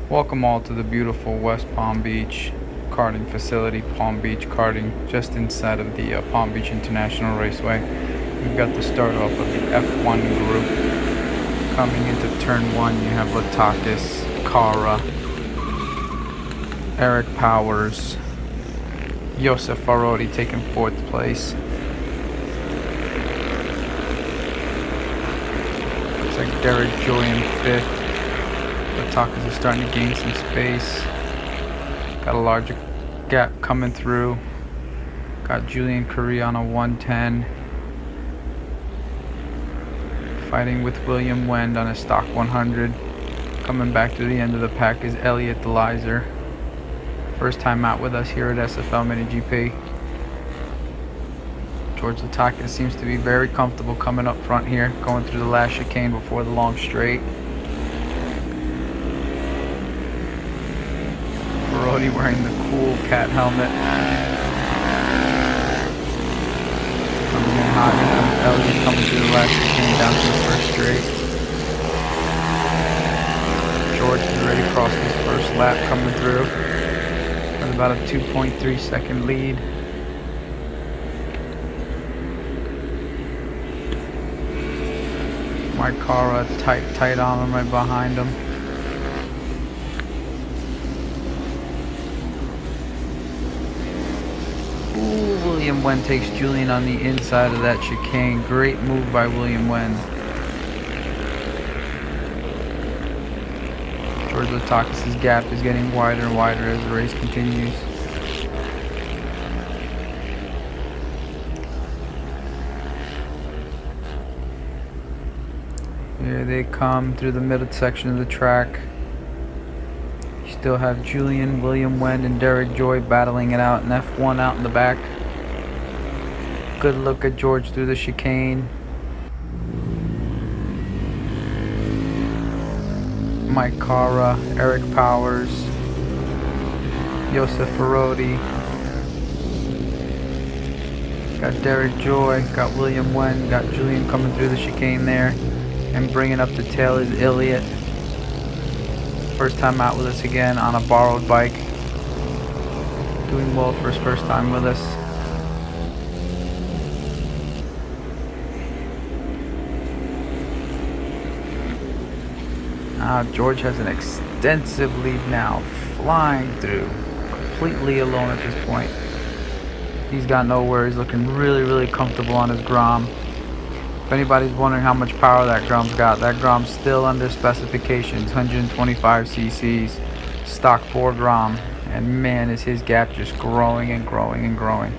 Welcome all to the beautiful West Palm Beach karting facility, Palm Beach Karting, just inside of the Palm Beach International Raceway. We've got the start off of the F1 group. Coming into turn 1, you have Latakis, Kara, Eric Powers, Josef Farodi taking 4th place. Looks like Derek Joy in 5th. Latakis is starting to gain some space. Got a larger gap coming through. Got Julian Correa on a 110. Fighting with William Wend on a stock 100. Coming back to the end of the pack is Elliot Delizer. First time out with us here at Sflminigp. George Latakis seems to be very comfortable coming up front here, going through the last chicane before the long straight. Farodi wearing the cool cat helmet. Coming in hot, here comes Elliot coming through the last chicane down to the first straight. George is ready to cross his first lap coming through with about a 2.3 second lead. Mike Kara tight on him right behind him. Ooh, William Wend takes Julian on the inside of that chicane. Great move by William Wend. George Latakis' gap is getting wider and wider as the race continues. Here they come through the middle section of the track. You still have Julian, William Wend, and Derek Joy battling it out, and F1 out in the back. Good look at George through the chicane. Mike Kara, Eric Powers, Josef Farodi. Got Derek Joy, got William Wend, got Julian coming through the chicane there. And bringing up the tail is Elliot. First time out with us again on a borrowed bike. Doing well for his first time with us. George has an extensive lead now, flying through, completely alone at this point. He's got no worries, looking really comfortable on his Grom. If anybody's wondering how much power that Grom's got, that Grom's still under specifications, 125 cc's, stock 4 Grom, and man is his gap just growing and growing and growing.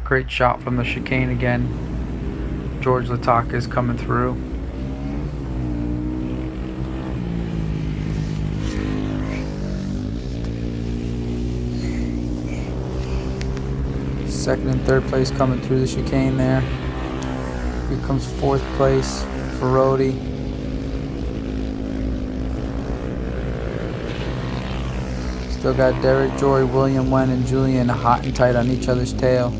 Great shot from the chicane again. George Latakis coming through. Second and third place coming through the chicane there. Here comes 4th place, Farodi. Still got Derek Joy, William Wend, and Julian hot and tight on each other's tail.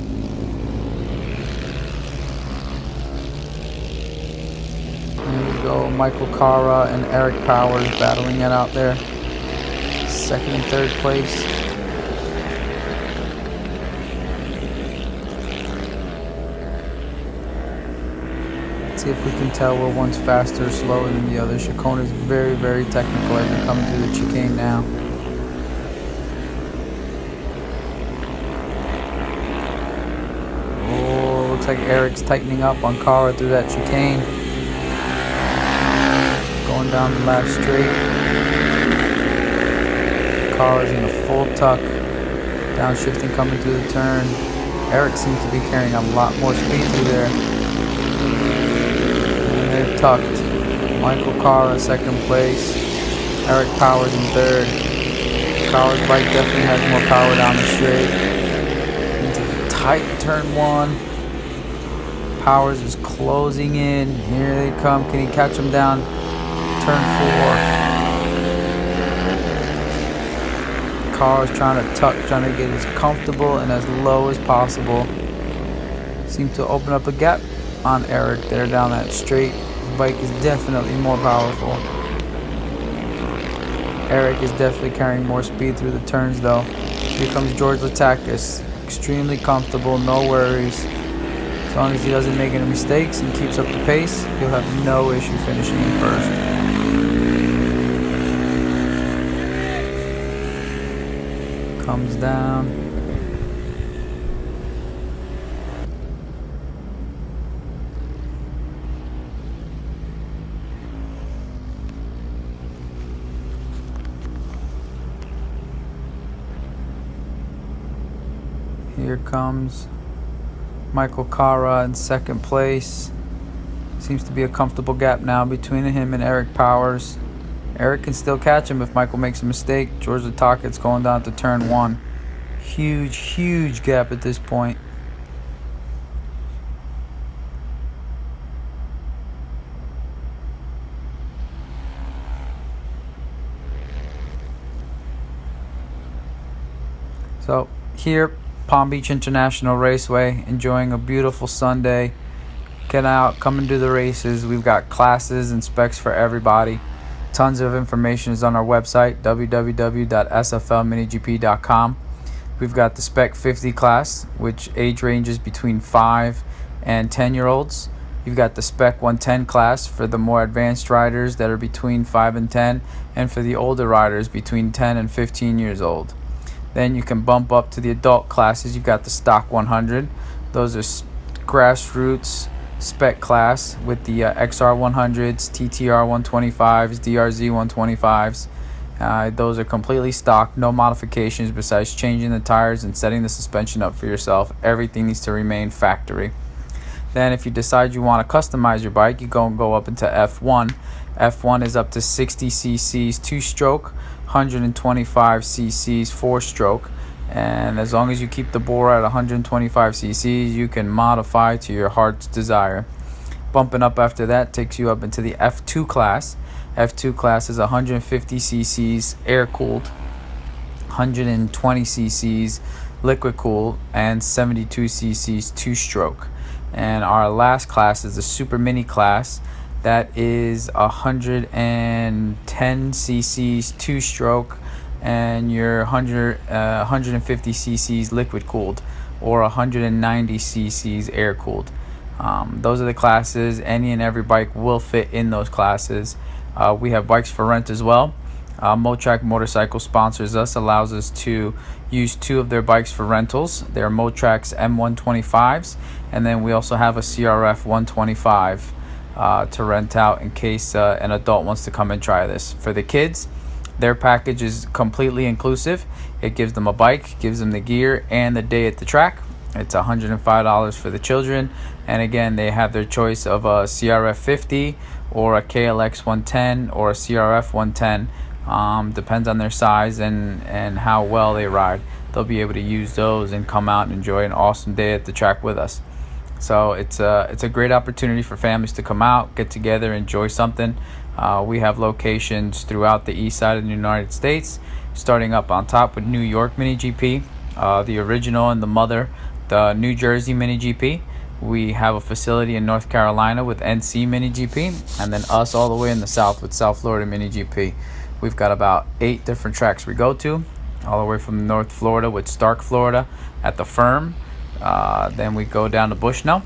There we go, Michael Kara and Eric Powers battling it out there. Second and third place. See if we can tell where one's faster or slower than the other. Chicone is very technical as we come through the chicane now. Oh, looks like Eric's tightening up on Kara through that chicane. Going down the last straight. Kara's in a full tuck. Downshifting coming through the turn. Eric seems to be carrying a lot more speed through there. They're tucked. Michael Kara 2nd place. Eric Powers in 3rd. Kara's bike definitely has more power down the straight. Into the tight turn 1. Powers is closing in. Here they come. Can he catch him down? Turn 4. Kara's trying to tuck, trying to get as comfortable and as low as possible. Seems to open up a gap on Eric there down that straight. bike is definitely more powerful. Eric is definitely carrying more speed through the turns though. Here comes George Latakis. Extremely comfortable, no worries. As long as he doesn't make any mistakes and keeps up the pace, he'll have no issue finishing in first. Comes down. Here comes Michael Kara in second place. Seems to be a comfortable gap now between him and Eric Powers. Eric can still catch him if Michael makes a mistake. George Latakis going down to turn 1. Huge gap at this point. So here, Palm Beach International Raceway, enjoying a beautiful Sunday. Get out, come and do the races. We've got classes and specs for everybody. Tons of information is on our website, www.sflminigp.com. We've got the Spec 50 class, which age ranges between 5 and 10-year-olds. You've got the Spec 110 class for the more advanced riders that are between 5 and 10, and for the older riders between 10 and 15 years old. Then you can bump up to the adult classes. You've got the Stock 100. Those are grassroots spec class with the XR 100s, TTR 125s, DRZ 125s. Those are completely stock, no modifications besides changing the tires and setting the suspension up for yourself. Everything needs to remain factory. Then if you decide you want to customize your bike, you go up into F1. F1 is up to 60 cc's 2-stroke, 125 cc's 4-stroke, and as long as you keep the bore at 125 cc's, you can modify to your heart's desire. Bumping up after that takes you up into the F2 class. F2 class is 150 cc's air-cooled, 120 cc's liquid-cooled, and 72 cc's 2-stroke. And our last class is the Super Mini class. That is 110 cc's 2-stroke and your 150 cc's liquid cooled, or 190 cc's air cooled. Those are the classes. Any and every bike will fit in those classes. We have bikes for rent as well. Motrac Motorcycle sponsors us, allows us to use 2 of their bikes for rentals. They're Motrac's M125s, and then we also have a CRF 125 to rent out in case an adult wants to come and try this. For the kids, their package is completely inclusive. It gives them a bike, gives them the gear, and the day at the track. It's $105 for the children, and again, they have their choice of a CRF 50 or a KLX 110 or a CRF 110. Depends on their size and how well they ride. They'll be able to use those and come out and enjoy an awesome day at the track with us. So it's a great opportunity for families to come out, get together, enjoy something. We have locations throughout the east side of the United States, starting up on top with New York Mini GP, the original and the mother, the New Jersey Mini GP. We have a facility in North Carolina with NC Mini GP, and then us all the way in the south with South Florida Mini GP. We've got about 8 different tracks we go to, all the way from North Florida with Stark, Florida at the Firm. Then we go down to Bushnell.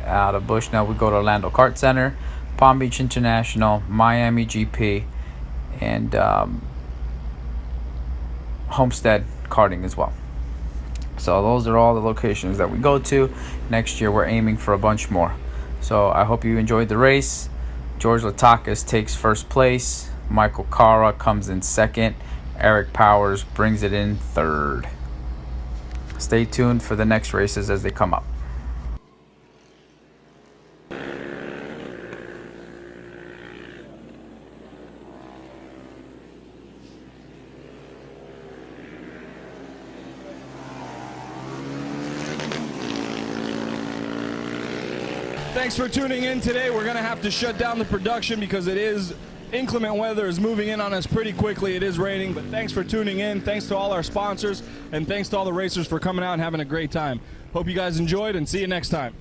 Out of Bushnell, we go to Orlando Kart Center, Palm Beach International, Miami GP, and Homestead Karting as well. So those are all the locations that we go to. Next year, we're aiming for a bunch more. So I hope you enjoyed the race. George Latakis takes first place. Michael Kara comes in second. Eric Powers brings it in third. Stay tuned for the next races as they come up. Thanks for tuning in today. We're going to have to shut down the production because it is inclement weather is moving in on us pretty quickly. It is raining, but thanks for tuning in. Thanks to all our sponsors, and thanks to all the racers for coming out and having a great time. Hope you guys enjoyed, and see you next time.